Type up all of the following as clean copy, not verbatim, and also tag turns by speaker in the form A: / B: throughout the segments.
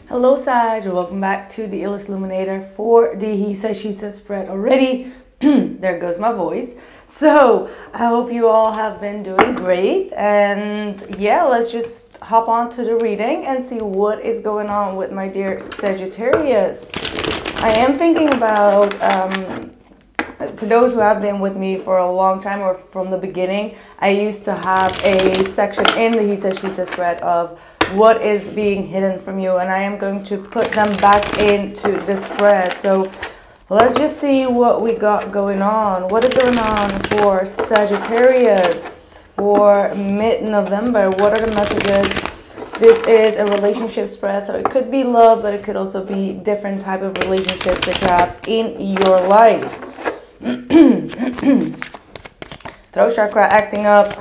A: Hello Sag, welcome back to the illest illuminator for the he says she says spread already. There goes my voice. So I hope you all have been doing great, and yeah, let's just hop on to the reading and see what is going on with my dear Sagittarius. I am thinking about for those who have been with me for a long time or from the beginning, I used to have a section in the he says she says spread of what is being hidden from you, and I am going to put them back into the spread. So let's just see what we got going on. What is going on for Sagittarius for mid-November? What are the messages? This is a relationship spread, so it could be love, but it could also be different type of relationships that you have in your life. Throat chakra acting up.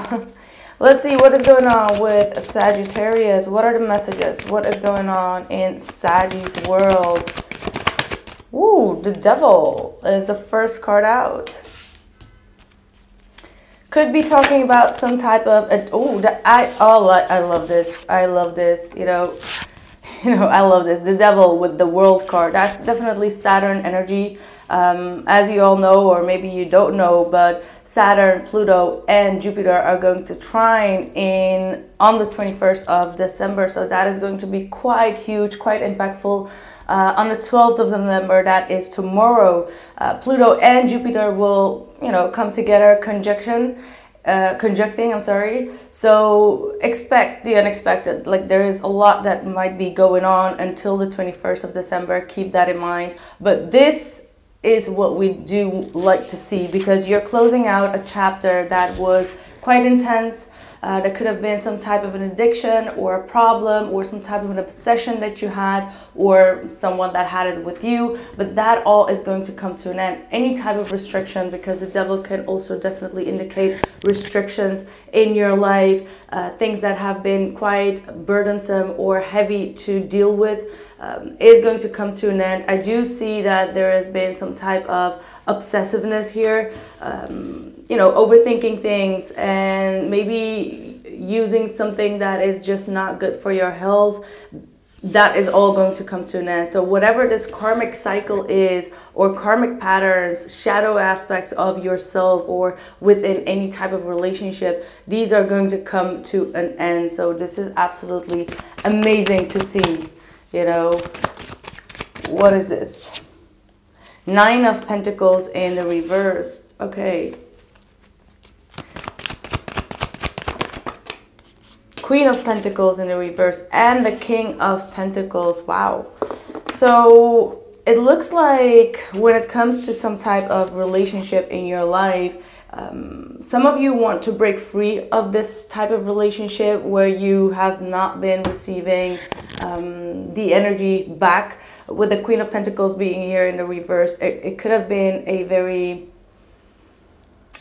A: Let's see what is going on with Sagittarius. What are the messages? What is going on in Saggy's world? Ooh, the Devil is the first card out. Could be talking about some type of I love this. I love this. I love this. The Devil with the World card. That's definitely Saturn energy. As you all know, or maybe you don't know, but Saturn, Pluto, and Jupiter are going to trine on the 21st of December. So that is going to be quite huge, quite impactful. On the 12th of November, that is tomorrow, Pluto and Jupiter will, come together, conjuncting, I'm sorry. So expect the unexpected. Like, there is a lot that might be going on until the 21st of December. Keep that in mind. But this is what we do like to see, because you're closing out a chapter that was quite intense. There could have been some type of an addiction or a problem or some type of an obsession that you had, or someone that had it with you, but that all is going to come to an end. Any type of restriction, because the Devil can also definitely indicate restrictions in your life, things that have been quite burdensome or heavy to deal with, is going to come to an end. I do see that there has been some type of obsessiveness here, overthinking things and maybe using something that is just not good for your health. That is all going to come to an end. So whatever this karmic cycle is, or karmic patterns, shadow aspects of yourself or within any type of relationship, these are going to come to an end. So this is absolutely amazing to see. What is this? 9 of Pentacles in the reverse. Okay. Queen of Pentacles in the reverse and the King of Pentacles. Wow. So it looks like when it comes to some type of relationship in your life, some of you want to break free of this type of relationship where you have not been receiving the energy back. With the Queen of Pentacles being here in the reverse, it could have been a very...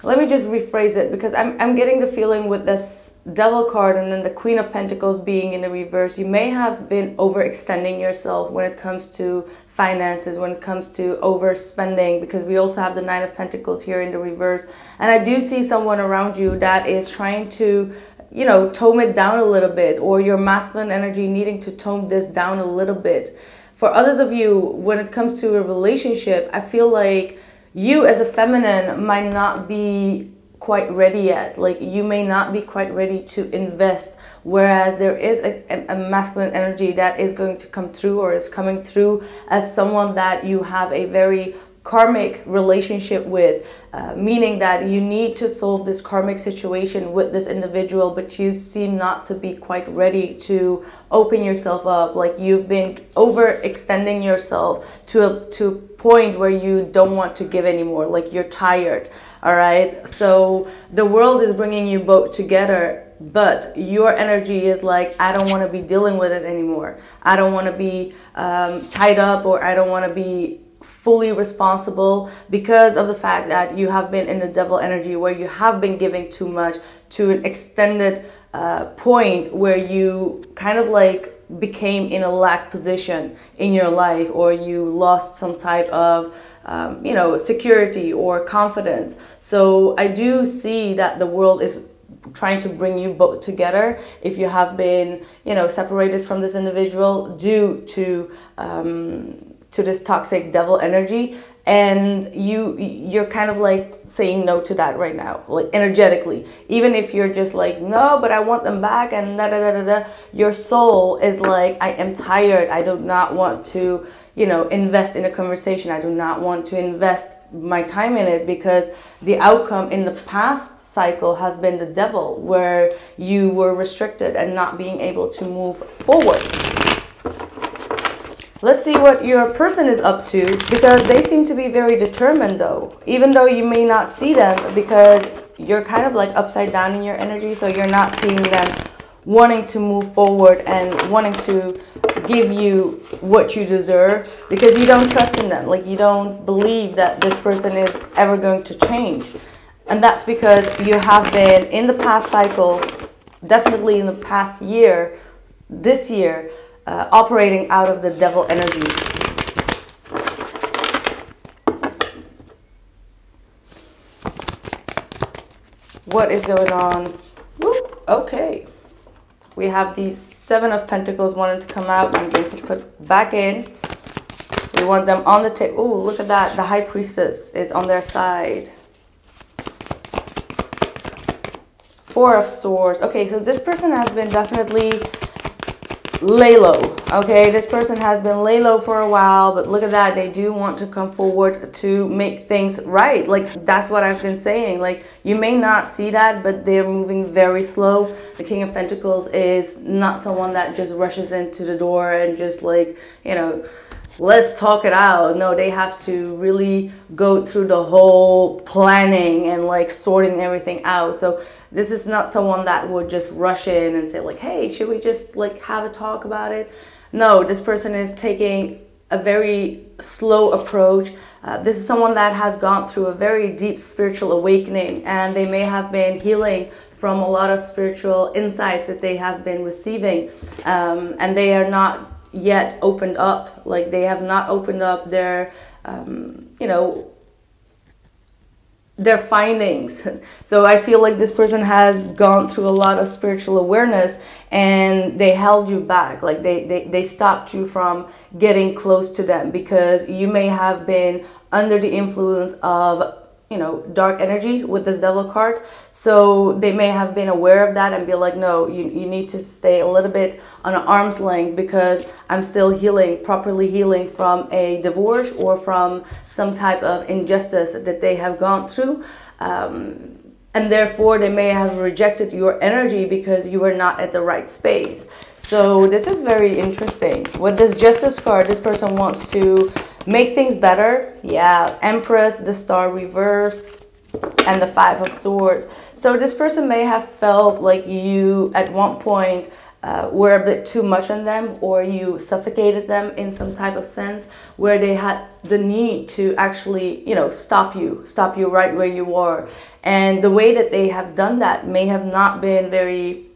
A: Let me just rephrase it, because I'm getting the feeling with this Devil card and then the Queen of Pentacles being in the reverse, you may have been overextending yourself when it comes to finances, when it comes to overspending, because we also have the 9 of Pentacles here in the reverse. And I do see someone around you that is trying to, tone it down a little bit, or your masculine energy needing to tone this down a little bit. For others of you, when it comes to a relationship, I feel like you as a feminine might not be quite ready yet. Like, you may not be quite ready to invest, whereas there is a masculine energy that is going to come through, or is coming through, as someone that you have a very karmic relationship with, meaning that you need to solve this karmic situation with this individual, but you seem not to be quite ready to open yourself up. Like, you've been overextending yourself to a point where you don't want to give anymore. Like, you're tired. All right, so the world is bringing you both together, but your energy is like, I don't want to be dealing with it anymore. I don't want to be tied up, or I don't want to be fully responsible, because of the fact that you have been in the Devil energy where you have been giving too much to an extended point where you kind of like became in a lack position in your life, or you lost some type of security or confidence. So I do see that the world is trying to bring you both together. If you have been, you know, separated from this individual due to this toxic devil energy, and you're kind of like saying no to that right now, like energetically. Even if you're just like, no, but I want them back, and da da da da da, your soul is like, I am tired. I do not want to, you know, invest in a conversation. I do not want to invest my time in it, because the outcome in the past cycle has been the devil, where you were restricted and not being able to move forward. Let's see what your person is up to, because they seem to be very determined though, even though you may not see them, because you're kind of like upside down in your energy, so you're not seeing them wanting to move forward and wanting to give you what you deserve, because you don't trust in them. Like, you don't believe that this person is ever going to change. And that's because you have been in the past cycle, definitely in the past year, this year, operating out of the devil energy. What is going on? Whoop, okay. We have these 7 of Pentacles wanting to come out. I'm going to put back in. We want them on the table. Oh, look at that. The High Priestess is on their side. 4 of Swords. Okay, so this person has been definitely lay low. Okay, this person has been lay low for a while, but look at that. They do want to come forward to make things right. Like, that's what I've been saying. Like, you may not see that, but they're moving very slow. The King of Pentacles is not someone that just rushes into the door and just like, you know, let's talk it out. No, they have to really go through the whole planning and like sorting everything out. So this is not someone that would just rush in and say like, hey, should we just like have a talk about it? No, this person is taking a very slow approach. This is someone that has gone through a very deep spiritual awakening, and they may have been healing from a lot of spiritual insights that they have been receiving, and they are not yet opened up. Like, they have not opened up their, you know, their findings. So I feel like this person has gone through a lot of spiritual awareness, and they held you back. Like, they stopped you from getting close to them, because you may have been under the influence of, you know, dark energy with this devil card. So they may have been aware of that and be like, no, you need to stay a little bit on an arm's length, because I'm still healing, properly healing from a divorce or from some type of injustice that they have gone through. And therefore they may have rejected your energy because you were not at the right space. So this is very interesting. With this Justice card, this person wants to make things better. Yeah, Empress, the Star reversed, and the 5 of Swords. So this person may have felt like you at one point were a bit too much on them, or you suffocated them in some type of sense, where they had the need to actually, you know, stop you right where you are. And the way that they have done that may have not been very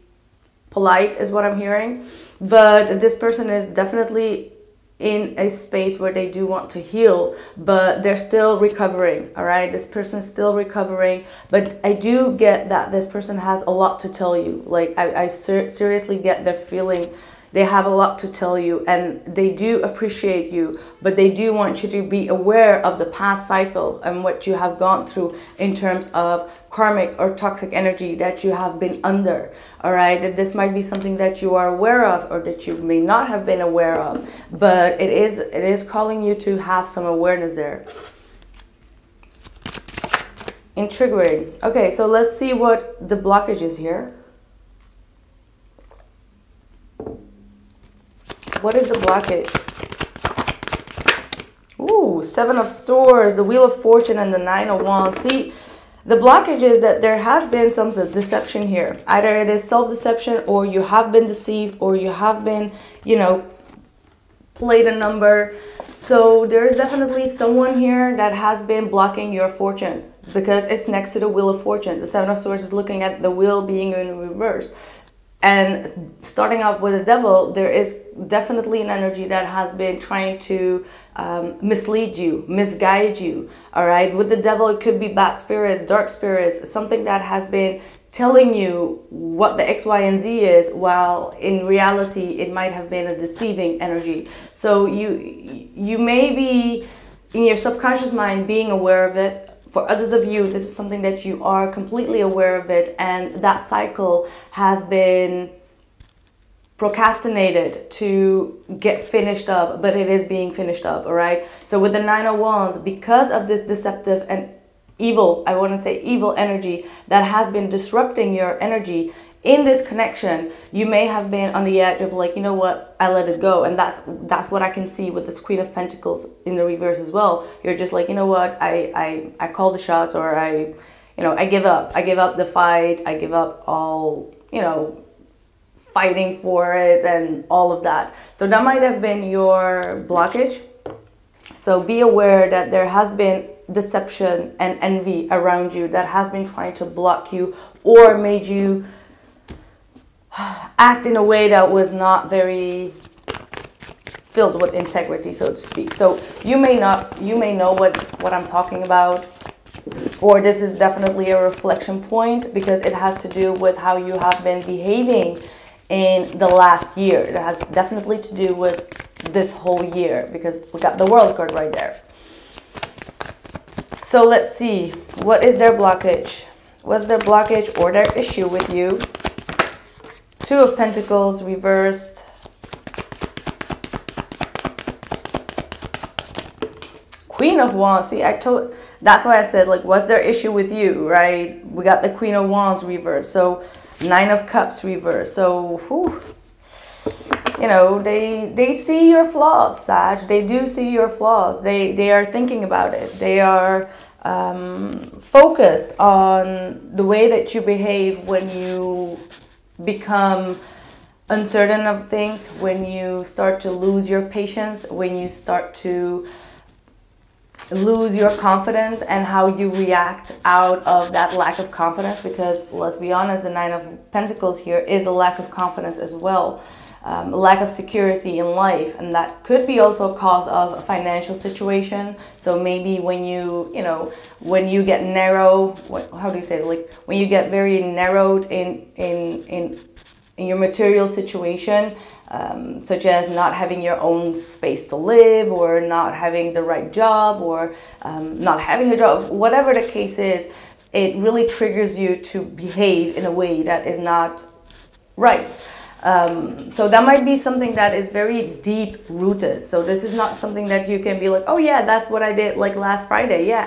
A: polite, is what I'm hearing. But this person is definitely in a space where they do want to heal, but they're still recovering. All right, this person's still recovering, but I do get that this person has a lot to tell you. Like, I seriously get their feeling. They have a lot to tell you, and they do appreciate you, but they do want you to be aware of the past cycle and what you have gone through in terms of karmic or toxic energy that you have been under. All right, that this might be something that you are aware of, or that you may not have been aware of, but it is calling you to have some awareness there. Intriguing. Okay, so let's see what the blockage is here. What is the blockage? Ooh, 7 of Swords, the Wheel of Fortune, and the 9 of Wands. See, the blockage is that there has been some deception here. Either it is self-deception, or you have been deceived, or you have been, you know, played a number. So there is definitely someone here that has been blocking your fortune, because it's next to the Wheel of Fortune. The 7 of Swords is looking at the wheel being in reverse. And starting out with the devil, there is definitely an energy that has been trying to mislead you, misguide you. All right, with the devil, it could be bad spirits, dark spirits, something that has been telling you what the X, Y, and Z is, while in reality it might have been a deceiving energy. So you may be in your subconscious mind being aware of it. For others of you, this is something that you are completely aware of it, and that cycle has been procrastinated to get finished up, but it is being finished up, all right? So with the Nine of Wands, because of this deceptive and evil, I want to say evil energy that has been disrupting your energy in this connection, you may have been on the edge of like, you know what, I let it go. And that's what I can see with this Queen of Pentacles in the reverse as well. You're just like, you know what, I call the shots, or I give up. I give up the fight. I give up all, fighting for it and all of that. So that might have been your blockage. So be aware that there has been deception and envy around you that has been trying to block you or made you act in a way that was not very filled with integrity, so to speak. So you may know what I'm talking about, or this is definitely a reflection point because it has to do with how you have been behaving in the last year. It has definitely to do with this whole year because we got the World card right there. So let's see, what is their blockage? What's their blockage or their issue with you? Two of Pentacles reversed. Queen of Wands. See, that's why I said, like, what's their issue with you, right? We got the Queen of Wands reversed. So Nine of Cups reversed. So, whew, they see your flaws, Sag. They do see your flaws. They are thinking about it. They are focused on the way that you behave when you become uncertain of things, when you start to lose your patience, when you start to lose your confidence, and how you react out of that lack of confidence. Because let's be honest, the Nine of Pentacles here is a lack of confidence as well, a lack of security in life, and that could be also a cause of a financial situation. So maybe when when you get narrow, how do you say it? Like when you get very narrowed in your material situation, such as not having your own space to live, or not having the right job, or not having a job, whatever the case is, it really triggers you to behave in a way that is not right. So that might be something that is very deep rooted. So this is not something that you can be like, oh yeah, that's what I did like last Friday. Yeah,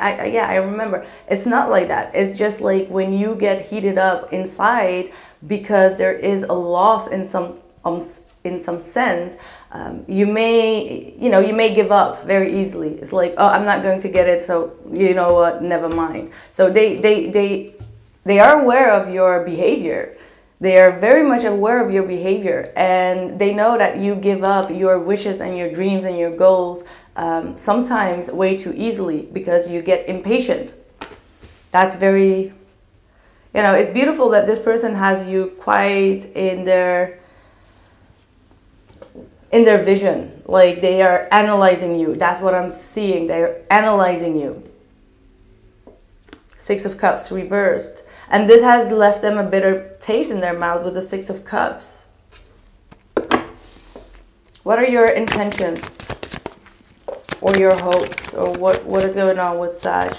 A: I remember. It's not like that. It's just like when you get heated up inside because there is a loss in some sense, you may give up very easily. It's like, oh, I'm not going to get it, so you know what, never mind. So they are aware of your behavior. They are very much aware of your behavior, and they know that you give up your wishes and your dreams and your goals sometimes way too easily because you get impatient. That's very, it's beautiful that this person has you quite in their vision. Like they are analyzing you. That's what I'm seeing. They're analyzing you. Six of Cups reversed. And this has left them a bitter taste in their mouth with the Six of Cups. What are your intentions or your hopes, or what is going on with Sag?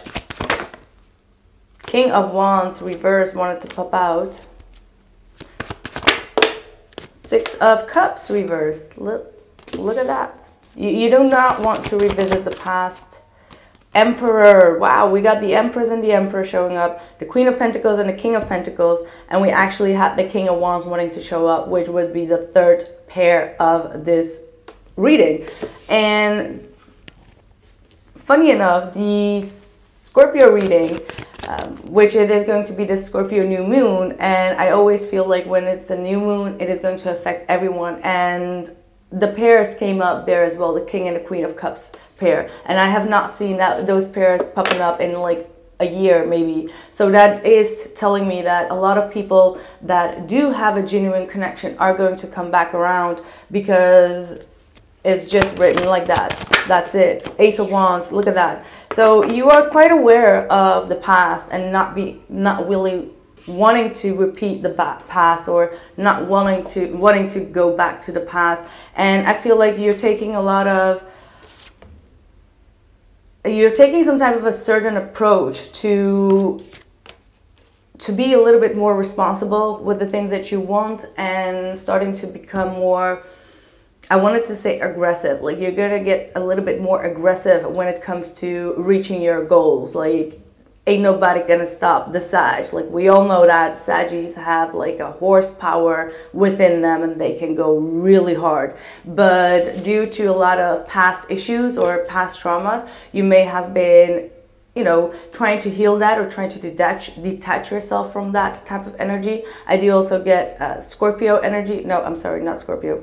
A: King of Wands reversed, wanted to pop out. Six of Cups reversed. Look at that. You do not want to revisit the past. Emperor. Wow, we got the Empress and the Emperor showing up, the Queen of Pentacles and the King of Pentacles, and we actually had the King of Wands wanting to show up, which would be the third pair of this reading. And funny enough, the Scorpio reading, which it is going to be the Scorpio new moon, and I always feel like when it's a new moon, it is going to affect everyone, and the pairs came up there as well, the King and the Queen of Cups pair, and I have not seen those pairs popping up in like a year maybe. So that is telling me that a lot of people that do have a genuine connection are going to come back around, because it's just written like that. That's it. Ace of Wands, look at that. So you are quite aware of the past and not really wanting to repeat the past, or not wanting to go back to the past. And I feel like you're taking some type of a certain approach to be a little bit more responsible with the things that you want, and starting to become more, I wanted to say aggressive. Like, you're gonna get a little bit more aggressive when it comes to reaching your goals. Like, ain't nobody gonna stop the Sag. Like, we all know that Saggies have like a horsepower within them, and they can go really hard. But due to a lot of past issues or past traumas, you may have been, you know, trying to heal that, or trying to detach yourself from that type of energy. I do also get Scorpio energy. No, I'm sorry, not Scorpio.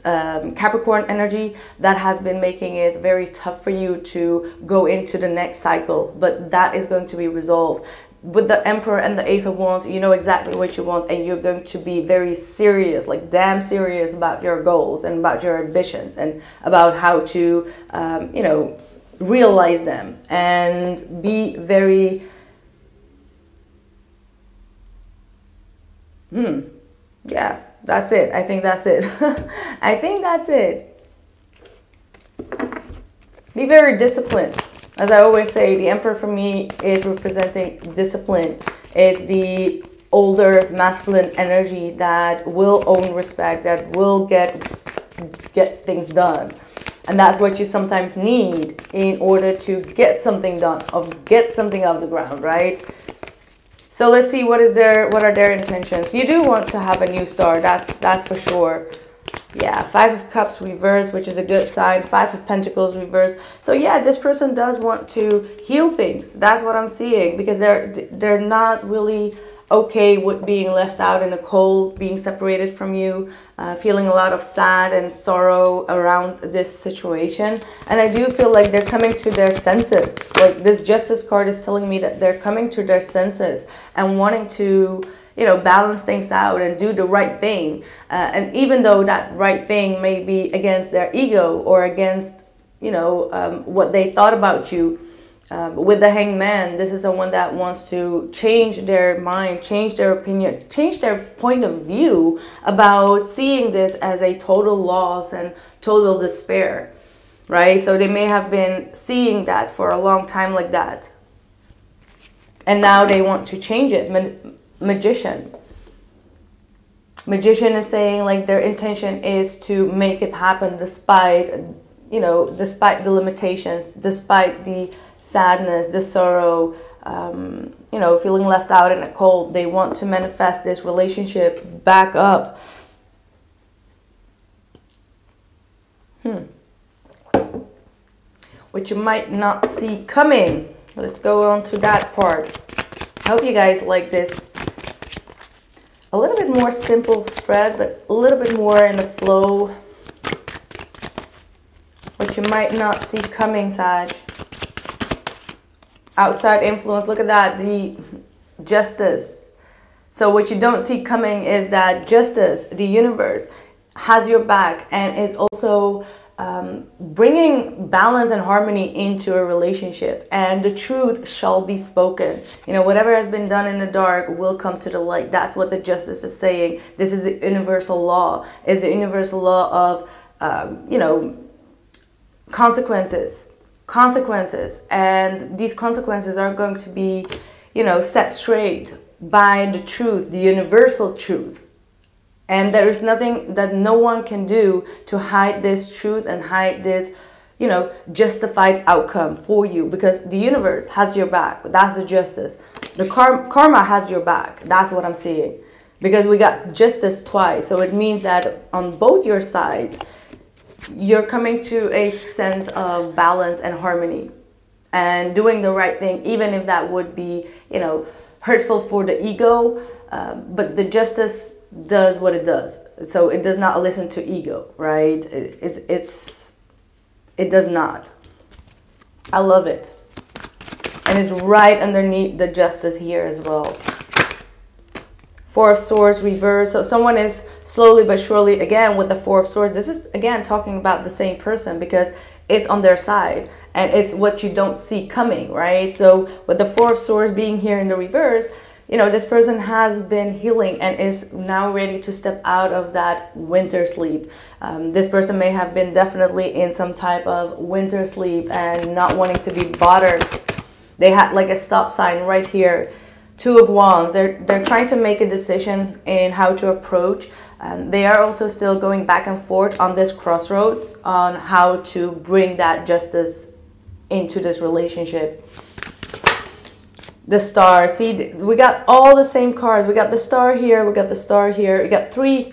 A: Capricorn energy that has been making it very tough for you to go into the next cycle, but that is going to be resolved. With the Emperor and the Ace of Wands, you know exactly what you want, and you're going to be very serious, like damn serious about your goals and about your ambitions, and about how to, you know, realize them, and be very, yeah, that's it. I think that's it. I think that's it. Be very disciplined. As I always say, the Emperor for me is representing discipline. It's the older masculine energy that will own respect, that will get things done. And that's what you sometimes need in order to get something done, or get something off the ground, right? So let's see, what are their intentions. You do want to have a new start, that's for sure. Yeah, Five of Cups reverse, which is a good sign. Five of Pentacles reverse. So yeah, this person does want to heal things. That's what I'm seeing, because they're not really okay with being left out in the cold, being separated from you, feeling a lot of sad and sorrow around this situation. And I do feel like they're coming to their senses. Like, this Justice card is telling me that they're coming to their senses and wanting to, you know, balance things out and do the right thing. And even though that right thing may be against their ego, or against, you know, what they thought about you. With the Hangman, this is someone that wants to change their mind, change their opinion, change their point of view about seeing this as a total loss and total despair, right? So they may have been seeing that for a long time like that. And now they want to change it. Magician. Magician is saying, like, their intention is to make it happen despite, you know, despite the limitations, despite the sadness, the sorrow, you know, feeling left out in the cold. They want to manifest this relationship back up. Which you might not see coming. Let's go on to that part. I hope you guys like this. A little bit more simple spread, but a little bit more in the flow. What you might not see coming, Sag. Outside influence, look at that, the Justice. So what you don't see coming is that Justice, the universe, has your back, and is also bringing balance and harmony into a relationship, and the truth shall be spoken. You know, whatever has been done in the dark will come to the light. That's what the Justice is saying. This is the universal law. It's the universal law of, you know, consequences, and these consequences are going to be, you know, set straight by the truth, the universal truth. And there is nothing that no one can do to hide this truth and hide this, you know, justified outcome for you, because the universe has your back. That's the Justice. The karma has your back. That's what I'm seeing, because we got Justice twice. So it means that on both your sides, you're coming to a sense of balance and harmony and doing the right thing, even if that would be, you know, hurtful for the ego. But the Justice does what it does. So it does not listen to ego, right? It does not. I love it. And it's right underneath the Justice here as well. Four of Swords reverse. So someone is slowly but surely, again, with the Four of Swords. This is, again, talking about the same person, because it's on their side. And it's what you don't see coming, right? So with the Four of Swords being here in the reverse, you know, this person has been healing and is now ready to step out of that winter sleep. This person may have been definitely in some type of winter sleep and not wanting to be bothered. They had like a stop sign right here. Two of Wands. They're trying to make a decision in how to approach. They are also still going back and forth on this crossroads on how to bring that justice into this relationship. The Star. See, we got all the same cards. We got the Star here. We got the Star here. We got three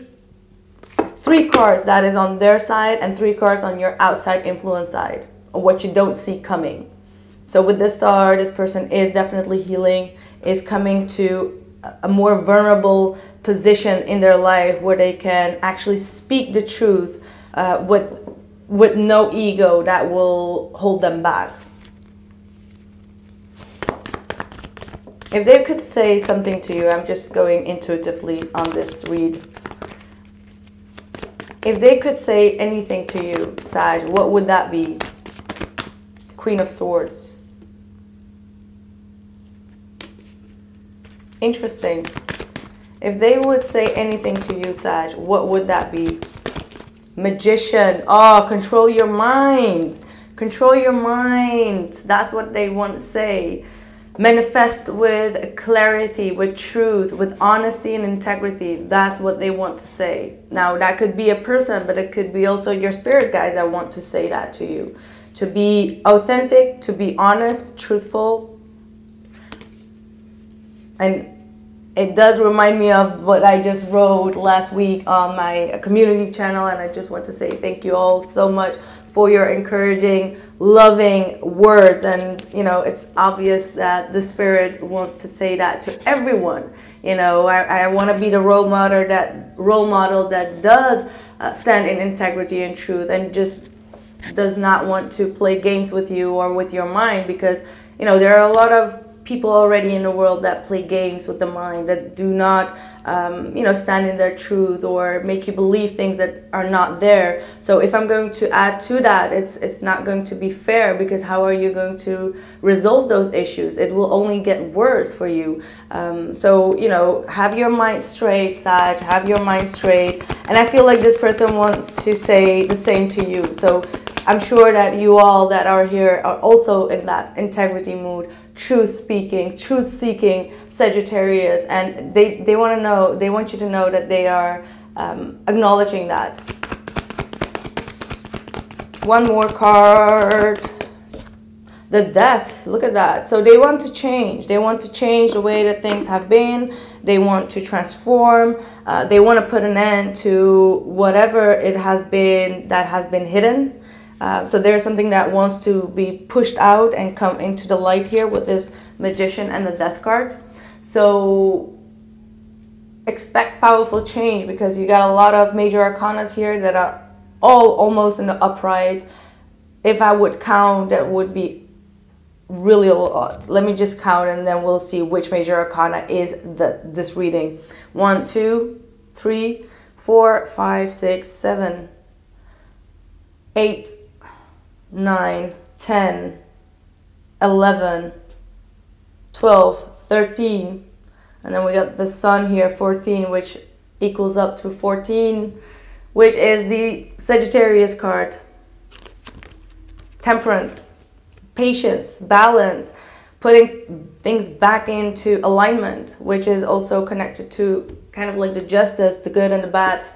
A: cards that is on their side and 3 cards on your outside influence side, or what you don't see coming. So with the Star, this person is definitely healing, is coming to a more vulnerable position in their life where they can actually speak the truth with no ego that will hold them back. If they could say something to you, I'm just going intuitively on this read. If they could say anything to you, Sag, what would that be? Queen of Swords. Interesting. If they would say anything to you, Sag, what would that be? Magician. Oh, control your mind. Control your mind. That's what they want to say. Manifest with clarity, with truth, with honesty and integrity. That's what they want to say. Now, that could be a person, but it could be also your spirit guides that want to say that to you. To be authentic, to be honest, truthful. And it does remind me of what I just wrote last week on my community channel. And I just want to say thank you all so much for your encouraging, loving words. And, you know, it's obvious that the Spirit wants to say that to everyone. You know, I want to be the role model that does stand in integrity and truth and just does not want to play games with you or with your mind, because, you know, there are a lot of people already in the world that play games with the mind, that do not, you know, stand in their truth or make you believe things that are not there. So if I'm going to add to that, it's not going to be fair, because how are you going to resolve those issues? It will only get worse for you. So, you know, have your mind straight, Sag, have your mind straight. And I feel like this person wants to say the same to you. So I'm sure that you all that are here are also in that integrity mood, truth speaking, truth seeking Sagittarius, and they want to know, they want you to know that they are acknowledging that. One more card. The Death. Look at that. So they want to change. They want to change the way that things have been. They want to transform. They want to put an end to whatever it has been that has been hidden. So there's something that wants to be pushed out and come into the light here with this Magician and the Death card. So expect powerful change, because you got a lot of major arcanas here that are all almost in the upright. If I would count, that would be really a lot. Let me just count and then we'll see which major arcana is this reading. 1, 2, 3, 4, 5, 6, 7, 8, 9, 10, 11, 12, 13, and then we got the Sun here, 14, which equals up to 14, which is the Sagittarius card. Temperance, patience, balance, putting things back into alignment, which is also connected to kind of like the justice, the good and the bad.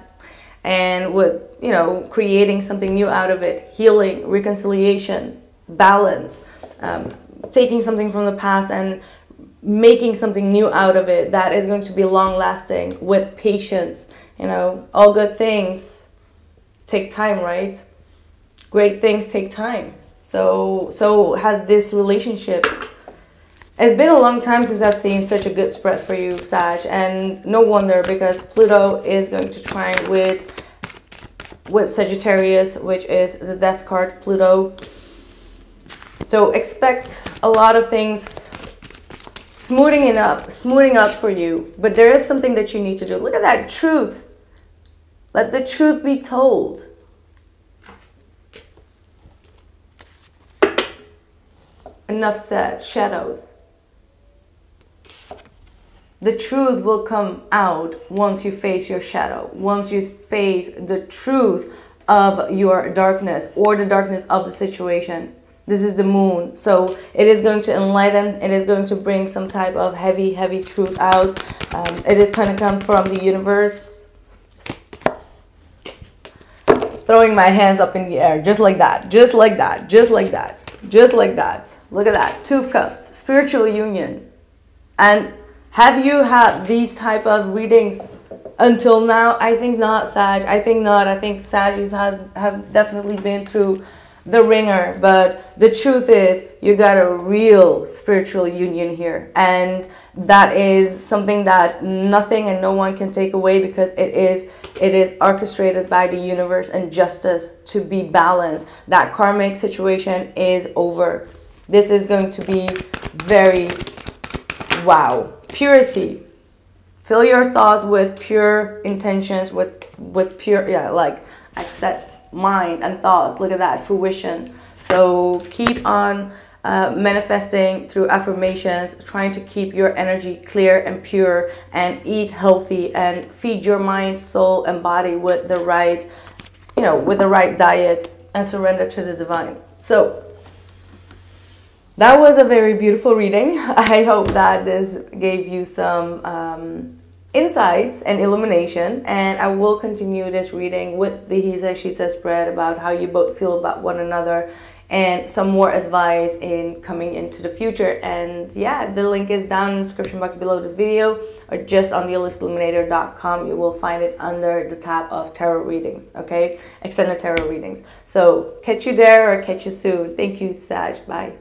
A: And with, you know, creating something new out of it, healing, reconciliation, balance, taking something from the past and making something new out of it that is going to be long lasting, with patience. You know, all good things take time, right? Great things take time. So has this relationship. It's been a long time since I've seen such a good spread for you, Sag, and no wonder, because Pluto is going to trine with Sagittarius, which is the Death card, Pluto. So expect a lot of things smoothing up for you, but there is something that you need to do. Look at that, truth. Let the truth be told. Enough said. Shadows. The truth will come out once you face your shadow, once you face the truth of your darkness or the darkness of the situation. This is the moon, so it is going to enlighten, it is going to bring some type of heavy truth out. It is going to come from the universe. Throwing my hands up in the air, just like that, just like that, just like that, just like that. Look at that, Two of Cups, spiritual union. And have you had these type of readings until now? I think not, Sag. I think not. I think Saggies have definitely been through the ringer, but the truth is you got a real spiritual union here, and that is something that nothing and no one can take away, because it is orchestrated by the universe and justice to be balanced. That karmic situation is over. This is going to be very wow. Purity. Fill your thoughts with pure intentions, with pure, yeah, like I said, mind and thoughts. Look at that, fruition. So keep on manifesting through affirmations, trying to keep your energy clear and pure, and eat healthy and feed your mind, soul and body with the right, with the right diet, and surrender to the divine. So that was a very beautiful reading. I hope that this gave you some insights and illumination, and I will continue this reading with the he says she says spread about how you both feel about one another, and some more advice in coming into the future. And yeah, the link is down in the description box below this video, or just on the illest.illuminator.com. You will find it under the tab of tarot readings, okay, extended tarot readings. So catch you there, or catch you soon. Thank you, Sag. Bye.